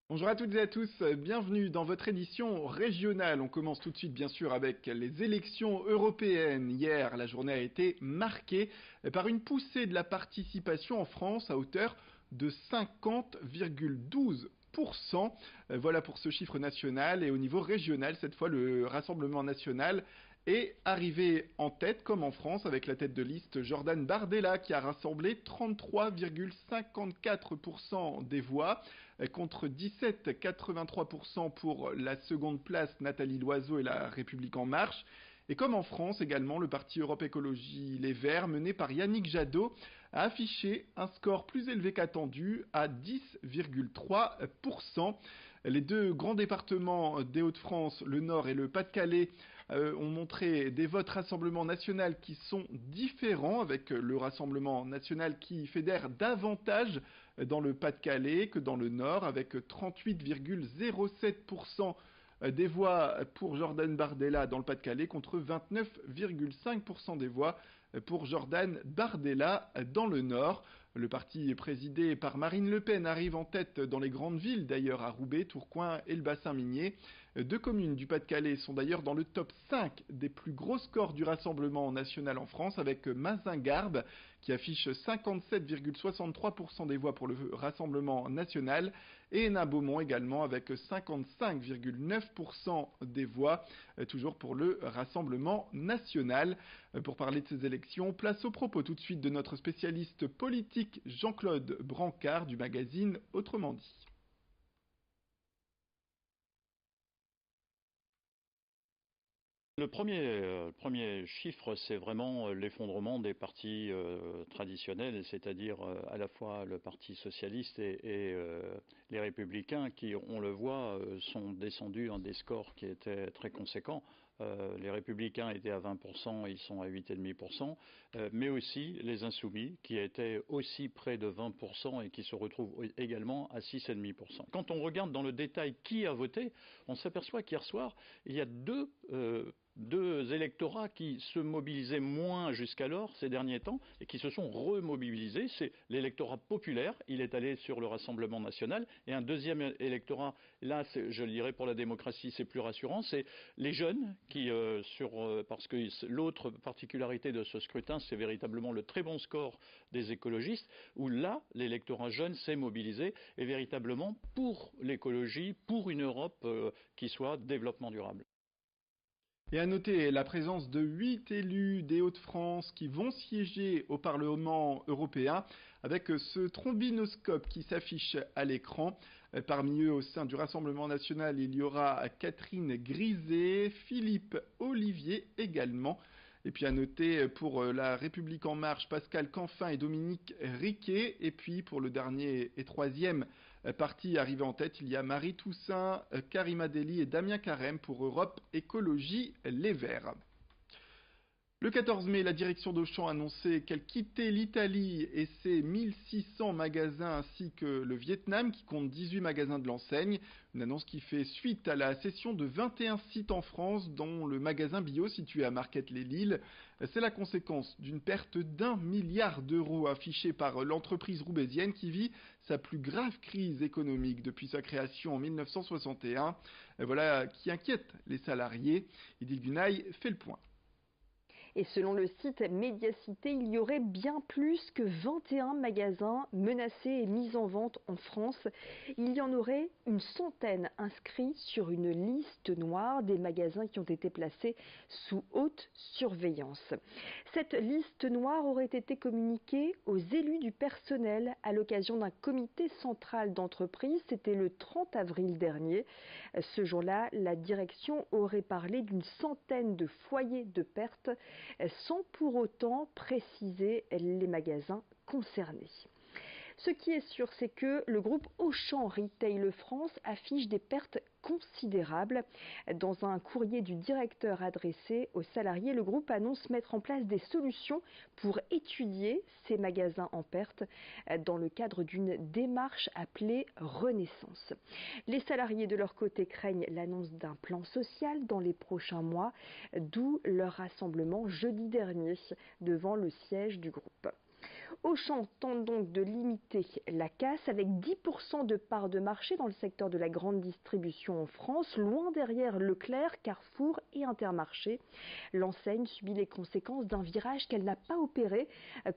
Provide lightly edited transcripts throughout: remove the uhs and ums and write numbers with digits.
Bonjour à toutes et à tous, bienvenue dans votre édition régionale. On commence tout de suite bien sûr avec les élections européennes. Hier, la journée a été marquée par une poussée de la participation en France à hauteur de 50,12%. Voilà pour ce chiffre national et au niveau régional, cette fois le Rassemblement national est arrivé en tête, comme en France, avec la tête de liste Jordan Bardella qui a rassemblé 33,54% des voix contre 17,83% pour la seconde place Nathalie Loiseau et la République en marche. Et comme en France également, le parti Europe Écologie Les Verts, mené par Yannick Jadot, a affiché un score plus élevé qu'attendu à 10,3%. Les deux grands départements des Hauts-de-France, le Nord et le Pas-de-Calais, ont montré des votes Rassemblement national qui sont différents, avec le Rassemblement national qui fédère davantage dans le Pas-de-Calais que dans le Nord, avec 38,07% des voix pour Jordan Bardella dans le Pas-de-Calais contre 29,5% des voix pour Jordan Bardella dans le Nord. Le parti présidé par Marine Le Pen arrive en tête dans les grandes villes, d'ailleurs à Roubaix, Tourcoing et le bassin minier. Deux communes du Pas-de-Calais sont d'ailleurs dans le top 5 des plus gros scores du Rassemblement national en France, avec Mazingarbe qui affiche 57,63% des voix pour le Rassemblement national et Hénin-Beaumont également avec 55,9% des voix, toujours pour le Rassemblement national. Pour parler de ces élections, place au propos tout de suite de notre spécialiste politique Jean-Claude Brancard du magazine Autrement dit. Le premier chiffre, c'est vraiment l'effondrement des partis traditionnels, c'est-à-dire à la fois le Parti socialiste et les Républicains qui, on le voit, sont descendus à des scores qui étaient très conséquents. Les Républicains étaient à 20%, ils sont à 8,5%, mais aussi les Insoumis qui étaient aussi près de 20% et qui se retrouvent également à 6,5%. Quand on regarde dans le détail qui a voté, on s'aperçoit qu'hier soir, il y a deux électorats qui se mobilisaient moins jusqu'alors ces derniers temps et qui se sont remobilisés. C'est l'électorat populaire, il est allé sur le Rassemblement national, et un deuxième électorat, là je le dirais pour la démocratie c'est plus rassurant, c'est les jeunes qui parce que l'autre particularité de ce scrutin c'est véritablement le très bon score des écologistes, où là l'électorat jeune s'est mobilisé et véritablement pour l'écologie, pour une Europe qui soit développement durable. Et à noter la présence de 8 élus des Hauts-de-France qui vont siéger au Parlement européen avec ce trombinoscope qui s'affiche à l'écran. Parmi eux, au sein du Rassemblement national, il y aura Catherine Griset, Philippe Olivier également. Et puis à noter pour la République en marche, Pascal Canfin et Dominique Riquet. Et puis pour le dernier et troisième parti arrivé en tête, il y a Marie Toussaint, Karima Deli et Damien Carême pour Europe Écologie Les Verts. Le 14 mai, la direction d'Auchan a annoncé qu'elle quittait l'Italie et ses 1600 magasins ainsi que le Vietnam qui compte 18 magasins de l'enseigne. Une annonce qui fait suite à la cession de 21 sites en France dont le magasin bio situé à Marquette-les-Lilles. C'est la conséquence d'une perte d'1 milliard d'euros affichée par l'entreprise roubaisienne qui vit sa plus grave crise économique depuis sa création en 1961. Voilà qui inquiète les salariés. Idil Gunaï fait le point. Et selon le site Médiacité, il y aurait bien plus que 21 magasins menacés et mis en vente en France. Il y en aurait une centaine inscrits sur une liste noire des magasins qui ont été placés sous haute surveillance. Cette liste noire aurait été communiquée aux élus du personnel à l'occasion d'un comité central d'entreprise. C'était le 30 avril dernier. Ce jour-là, la direction aurait parlé d'une centaine de foyers de perte, sans pour autant préciser les magasins concernés. Ce qui est sûr, c'est que le groupe Auchan Retail France affiche des pertes considérables. Dans un courrier du directeur adressé aux salariés, le groupe annonce mettre en place des solutions pour étudier ces magasins en perte dans le cadre d'une démarche appelée Renaissance. Les salariés de leur côté craignent l'annonce d'un plan social dans les prochains mois, d'où leur rassemblement jeudi dernier devant le siège du groupe. Auchan tente donc de limiter la casse avec 10% de part de marché dans le secteur de la grande distribution en France, loin derrière Leclerc, Carrefour et Intermarché. L'enseigne subit les conséquences d'un virage qu'elle n'a pas opéré,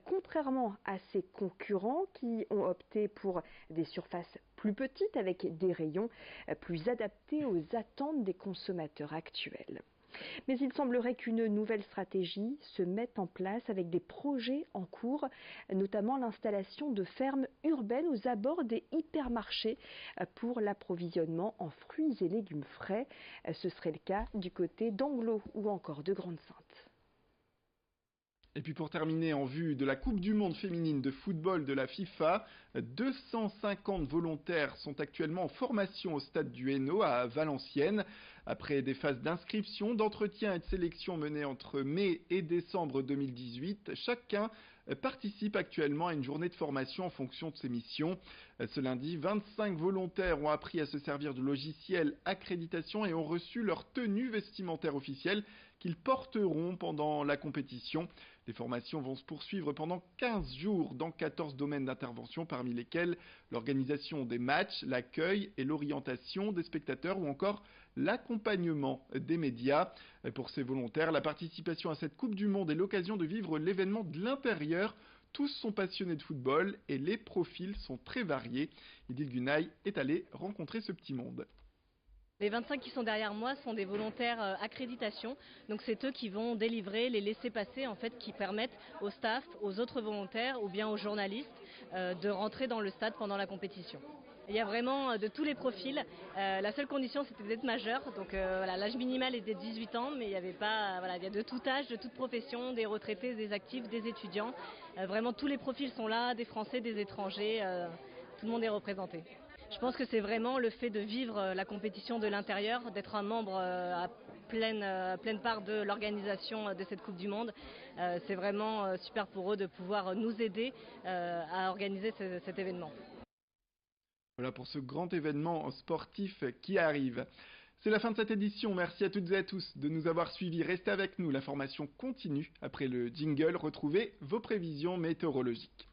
contrairement à ses concurrents qui ont opté pour des surfaces plus petites avec des rayons plus adaptés aux attentes des consommateurs actuels. Mais il semblerait qu'une nouvelle stratégie se mette en place avec des projets en cours, notamment l'installation de fermes urbaines aux abords des hypermarchés pour l'approvisionnement en fruits et légumes frais. Ce serait le cas du côté d'Anglo ou encore de Grande-Synthe. Et puis pour terminer, en vue de la Coupe du Monde féminine de football de la FIFA, 250 volontaires sont actuellement en formation au stade du Hainaut à Valenciennes. Après des phases d'inscription, d'entretien et de sélection menées entre mai et décembre 2018, chacun participe actuellement à une journée de formation en fonction de ses missions. Ce lundi, 25 volontaires ont appris à se servir du logiciel accréditation et ont reçu leur tenue vestimentaire officielle qu'ils porteront pendant la compétition. Les formations vont se poursuivre pendant 15 jours dans 14 domaines d'intervention, parmi lesquels l'organisation des matchs, l'accueil et l'orientation des spectateurs ou encore l'accompagnement des médias. Pour ces volontaires, la participation à cette Coupe du Monde est l'occasion de vivre l'événement de l'intérieur. Tous sont passionnés de football et les profils sont très variés. Idil Gunay est allé rencontrer ce petit monde. Les 25 qui sont derrière moi sont des volontaires accréditation, donc c'est eux qui vont délivrer les laissez-passer en fait qui permettent au staff, aux autres volontaires ou bien aux journalistes de rentrer dans le stade pendant la compétition. Il y a vraiment de tous les profils. La seule condition c'était d'être majeur, donc voilà, l'âge minimal est de 18 ans, mais il y avait pas, voilà, il y a de tout âge, de toute profession, des retraités, des actifs, des étudiants. Vraiment tous les profils sont là, des Français, des étrangers, tout le monde est représenté. Je pense que c'est vraiment le fait de vivre la compétition de l'intérieur, d'être un membre à pleine part de l'organisation de cette Coupe du Monde. C'est vraiment super pour eux de pouvoir nous aider à organiser cet événement. Voilà pour ce grand événement sportif qui arrive. C'est la fin de cette édition. Merci à toutes et à tous de nous avoir suivis. Restez avec nous, l'information continue. Après le jingle, retrouvez vos prévisions météorologiques.